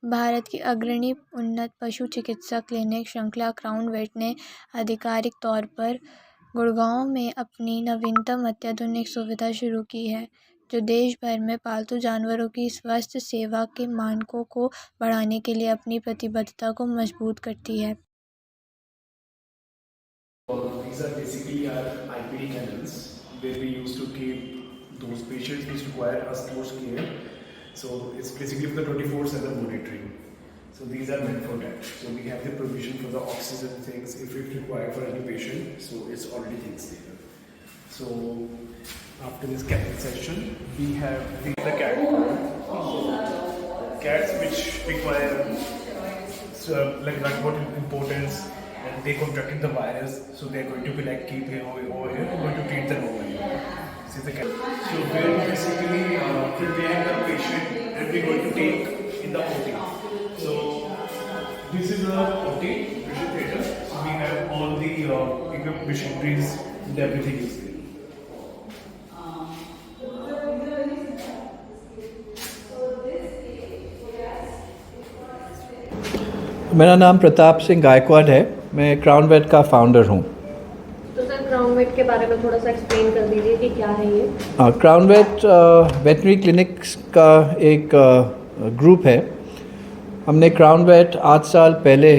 भारत की अग्रणी उन्नत पशु चिकित्सा क्लिनिक श्रृंखला क्राउन वेट ने आधिकारिक तौर पर गुड़गांव में अपनी नवीनतम अत्याधुनिक सुविधा शुरू की है, जो देश भर में पालतू जानवरों की स्वास्थ्य सेवा के मानकों को बढ़ाने के लिए अपनी प्रतिबद्धता को मजबूत करती है। These are basically our IPD kennels where we used to keep those patients which require us close care. So it's basically for the 24/7 monitoring. So these are meant for that. So we have the provision for the oxygen things if it's required for any patient. So it's already things there. So after this cat session, we have the cat cats which require like what importance. And they contracted the virus, so they are going to be like keep here over here. We're going to treat them over here. See the cat. So we're basically preparing the patient, and we're going to take in the OT. So this is a OT patient theater. So we have all the equipment, machineries, and everything is there. मेरा नाम प्रताप सिंह गायकवाड़ है। मैं crown wait का founder हूँ। तो sir crown wait के बारे में थोड़ा सा एक्सप्लेन कर दीजिए कि क्या है ये। क्राउन वेट वेटनरी क्लिनिक्स का एक ग्रुप है। हमने क्राउन वेट 8 साल पहले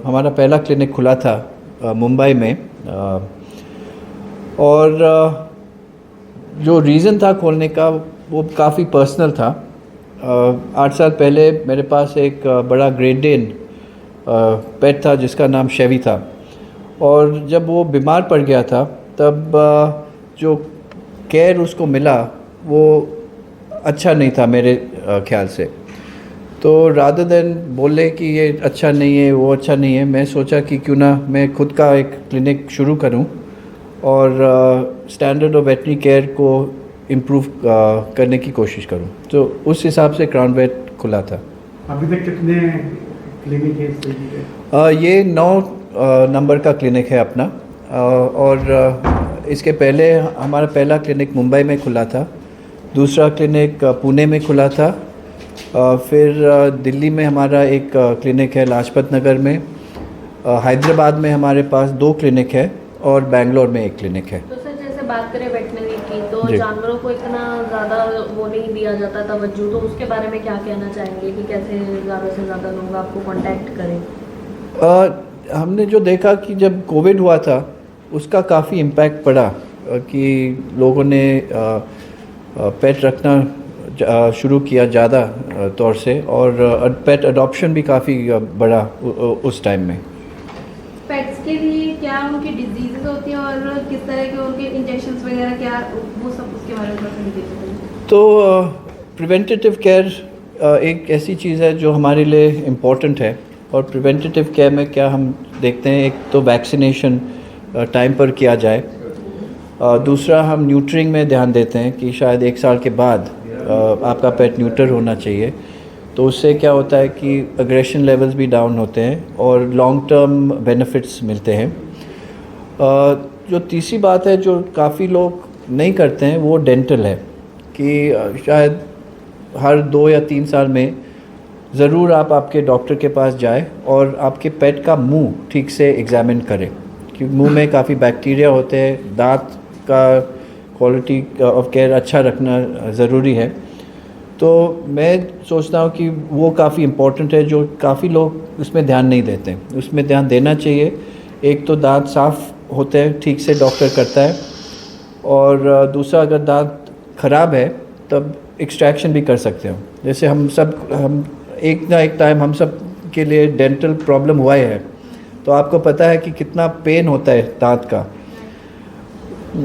हमारा पहला क्लिनिक खुला था मुंबई में, और जो रीज़न था खोलने का वो काफ़ी पर्सनल था। 8 साल पहले मेरे पास एक बड़ा ग्रेट डेन पेट था जिसका नाम शेवी था, और जब वो बीमार पड़ गया था तब जो केयर उसको मिला वो अच्छा नहीं था मेरे ख्याल से। तो रादर देन बोले कि ये अच्छा नहीं है, वो अच्छा नहीं है, मैं सोचा कि क्यों ना मैं खुद का एक क्लिनिक शुरू करूं और स्टैंडर्ड ऑफ वेटनरी केयर को इम्प्रूव करने की कोशिश करूं। तो उस हिसाब से क्राउन वेट खुला था। अभी तक कितने क्लिनिक है? ये 9 नंबर का क्लिनिक है अपना, और इसके पहले हमारा पहला क्लिनिक मुंबई में खुला था, दूसरा क्लिनिक पुणे में खुला था, फिर दिल्ली में हमारा एक क्लिनिक है लाजपत नगर में, हैदराबाद में हमारे पास 2 क्लिनिक है, और बेंगलोर में एक क्लिनिक है। तो सर जैसे बात करें वेटनरी की, तो जानवरों को इतना ज़्यादा वो नहीं दिया जाता तवज्जो, तो उसके बारे में क्या कहना चाहेंगे कि कैसे ज़्यादा से ज़्यादा लोग आपको कांटेक्ट करें? हमने जो देखा कि जब कोविड हुआ था उसका काफ़ी इम्पैक्ट पड़ा कि लोगों ने पेट रखना शुरू किया ज़्यादा तौर से, और पेट अडॉप्शन भी काफ़ी बढ़ा उस टाइम में। पेट्स के लिए क्या उनकी डिजीज़ होती हैं और किस तरह के उनके इंजेक्शंस वगैरह क्या, वो सब उसके बारे में बताइए। तो प्रिवेंटिव केयर एक ऐसी चीज़ है जो हमारे लिए इम्पॉर्टेंट है, और प्रिवेंटिव केयर में क्या हम देखते हैं, एक तो वैक्सीनेशन टाइम पर किया जाए, दूसरा हम न्यूट्रिंग में ध्यान देते हैं कि शायद 1 साल के बाद आपका पेट न्यूटर होना चाहिए। तो उससे क्या होता है कि एग्रेशन लेवल्स भी डाउन होते हैं और लॉन्ग टर्म बेनिफिट्स मिलते हैं। जो तीसरी बात है जो काफ़ी लोग नहीं करते हैं वो डेंटल है, कि शायद हर 2 या 3 साल में ज़रूर आप आपके डॉक्टर के पास जाए और आपके पेट का मुंह ठीक से एग्जामिन करें, क्योंकि मुंह में काफ़ी बैक्टीरिया होते हैं। दांत का क्वालिटी ऑफ केयर अच्छा रखना ज़रूरी है। तो मैं सोचता हूँ कि वो काफ़ी इम्पोर्टेंट है, जो काफ़ी लोग उसमें ध्यान नहीं देते। उसमें ध्यान देना चाहिए। एक तो दांत साफ़ होते हैं, ठीक से डॉक्टर करता है, और दूसरा अगर दांत ख़राब है तब एक्सट्रैक्शन भी कर सकते हो। जैसे हम एक ना एक टाइम हम सब के लिए डेंटल प्रॉब्लम हुआ है, तो आपको पता है कि कितना पेन होता है दांत का।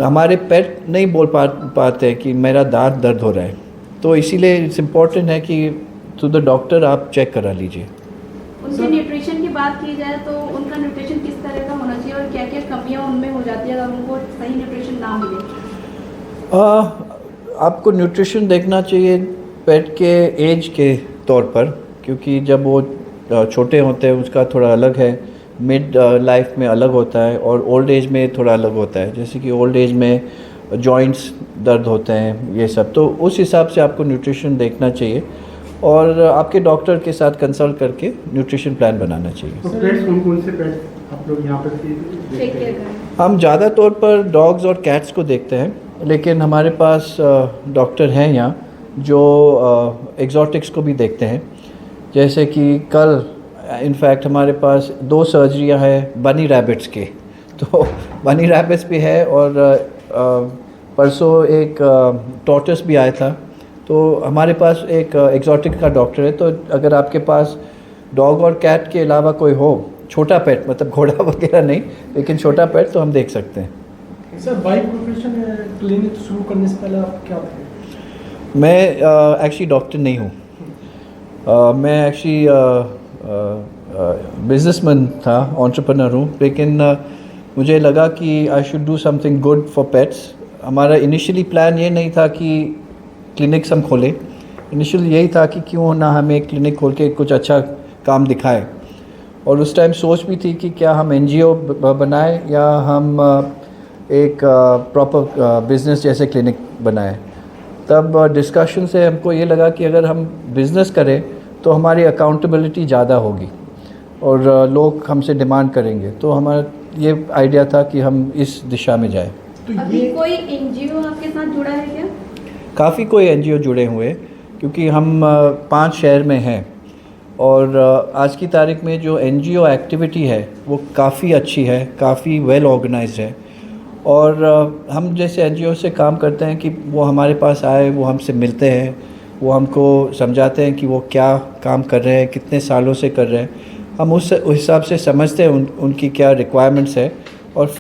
हमारे पेट नहीं बोल पाते कि मेरा दांत दर्द हो रहा है, तो इसीलिए इट्स इम्पॉर्टेंट है कि टू द डॉक्टर आप चेक करा लीजिए। उनके न्यूट्रिशन की बात की जाए तो उनका न्यूट्रिशन किस तरह का होना चाहिए और क्या क्या कमियां उनमें हो जाती है अगर उनको सही न्यूट्रिशन ना मिले? आपको न्यूट्रिशन देखना चाहिए पेट के एज के तौर पर, क्योंकि जब वो छोटे होते हैं उसका थोड़ा अलग है, मिड लाइफ में अलग होता है, और ओल्ड एज में थोड़ा अलग होता है। जैसे कि ओल्ड एज में जॉइंट्स दर्द होते हैं, ये सब, तो उस हिसाब से आपको न्यूट्रिशन देखना चाहिए। और आपके डॉक्टर के साथ कंसल्ट करके न्यूट्रिशन प्लान बनाना चाहिए। तो पेट्स कौन कौन से पेट्स आप लोग यहाँ पर देखते हैं? हम ज़्यादा तौर पर डॉग्स और कैट्स को देखते हैं, लेकिन हमारे पास डॉक्टर हैं यहाँ जो एग्जॉटिक्स को भी देखते हैं। जैसे कि कल इनफैक्ट हमारे पास 2 सर्जरियाँ हैं बनी रैबिट्स के, तो बनी रैबिट्स भी है और परसों एक टॉर्टस भी आया था। तो हमारे पास एक एग्जॉटिक का डॉक्टर है, तो अगर आपके पास डॉग और कैट के अलावा कोई हो, छोटा पेट मतलब घोड़ा वगैरह नहीं, लेकिन छोटा पेट, तो हम देख सकते हैं। सर बाई प्रोफेशन क्लिनिक शुरू करने से पहले आप क्या थे? मैं एक्चुअली डॉक्टर नहीं हूँ, मैं एक्चुअली बिजनेसमैन था, एंटरप्रेन्योर हूँ, लेकिन मुझे लगा कि I should do something good for pets. हमारा इनिशियली प्लान ये नहीं था कि क्लिनिक्स हम खोलें, इनिशियली यही था कि क्यों ना हम एक क्लिनिक खोल के कुछ अच्छा काम दिखाएं। और उस टाइम सोच भी थी कि क्या हम एनजीओ बनाएं या हम एक प्रॉपर बिज़नेस जैसे क्लिनिक बनाएं। तब डिस्कशन से हमको ये लगा कि अगर हम बिज़नेस करें तो हमारी अकाउंटेबिलिटी ज़्यादा होगी और लोग हमसे डिमांड करेंगे, तो हमारा ये आइडिया था कि हम इस दिशा में जाएं। तो अभी ये कोई एनजीओ आपके साथ जुड़ा है क्या? काफ़ी कोई एनजीओ जुड़े हुए, क्योंकि हम 5 शहर में हैं और आज की तारीख में जो एनजीओ एक्टिविटी है वो काफ़ी अच्छी है, काफ़ी वेल ऑर्गेनाइज्ड है। और हम जैसे एनजीओ से काम करते हैं कि वो हमारे पास आए, वो हमसे मिलते हैं, वो हमको समझाते हैं कि वो क्या काम कर रहे हैं, कितने सालों से कर रहे हैं। हम उस हिसाब से समझते हैं उनकी क्या रिक्वायरमेंट्स है